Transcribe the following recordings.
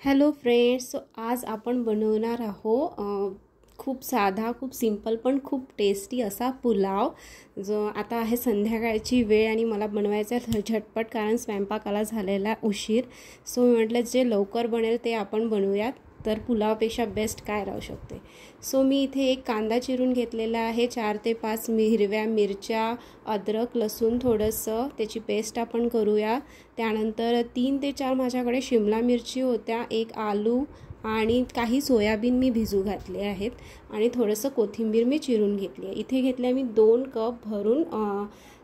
Hello friends, so आज आपण बनवणार आहोत खूप साधा, खूप सिंपल पण खूप टेस्टी असा पुलाव। जो आता आहे संध्याकाळची वेळ आणि मला बनवायचा झटपट, कारण स्वयंपाकाला झालेला उशीर। सो मी म्हटलं जे लवकर बनेल ते आपण बनवूयात, तर पुलावपेक्षा बेस्ट काय राहू शकते। सो मी इथे एक कांदा चिरून घेतलेला आहे, 4 ते 5 हिरव्या मिरच्या, अद्रक लसूण थोडंसं त्याची पेस्ट आपण करूया। त्यानंतर 3 ते 4 माझ्याकडे शिमला मिरची होत्या, एक आलू आणि काही सोयाबीन मी भिजू घातले आहेत आणि थोडंसं कोथिंबीर मी चिरून घेतली आहे। इथे घेतल्या मी 2 कप भरून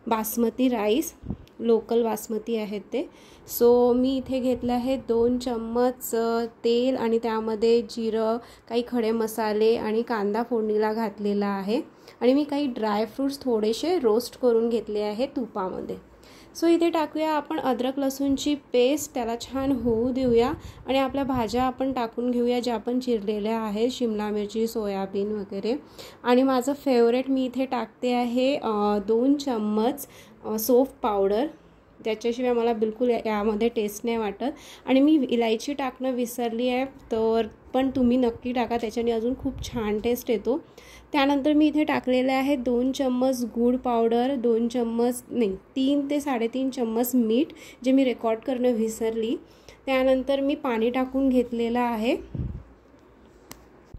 बासमती राईस, लोकल बासमती आहेत ते। सो मी इथे घेतलं आहे 2 चम्मच तेल आणि त्यामध्ये जिरं, काही खडे मसाले आणि कांदा फोडणीला घातलेला आहे आणि मी काही ड्राय फ्रूट्स थोडेसे रोस्ट करून घेतले आहे तुपामध्ये। सो इथे टाकूया आपण अद्रक लसूणची पेस्ट, त्याला छान होऊ देऊया आणि आपल्या भाज्या आपण टाकून घेऊया ज्या आपण चिरलेल्या आहेत, शिमला मिरची, सोयाबीन वगैरे। आणि माझं फेवरेट मी इथे टाकते आहे 2 चम्मच सोफ पावडर, त्याच्याशिवाय मला बिलकुल यामध्ये टेस्ट नाही वाटत। आणि मी इलायची टाकणं विसरली आहे, तर पण तुम्ही नक्की टाका, त्याच्याने अजून खूप छान टेस्ट येतो। त्यानंतर मी इथे टाकलेले आहे 2 चम्मच गूळ पावडर, 2 चम्मच नाही 3 ते 3.5 चम्मच मीठ, जे मी रेकॉर्ड करणं विसरली। त्यानंतर मी पाणी टाकून घेतलेलं आहे।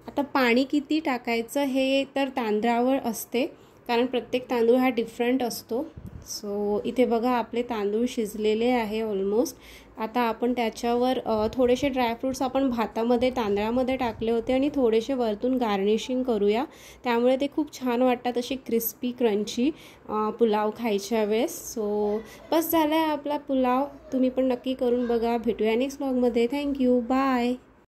आता पाणी किती टाकायचं हे तर तांदळावर असते, कारण प्रत्येक तांदूळ हा डिफरंट असतो। सो इथे बघा आपले तांदूळ शिजलेले आहे ऑलमोस्ट। आता आपण त्याच्यावर थोडेसे ड्रायफ्रूट्स आपण भातामध्ये तांदळामध्ये टाकले होते आणि थोडेसे वरतून गार्निशिंग करूया, त्यामुळे ते खूप छान वाटतात, अशी क्रिस्पी क्रंची पुलाव खायच्या वेळेस। सो बस झाला आहे आपला पुलाव, तुम्ही पण नक्की करून बघा। भेटूया नेक्स्ट व्लॉगमध्ये। Thank you, bye.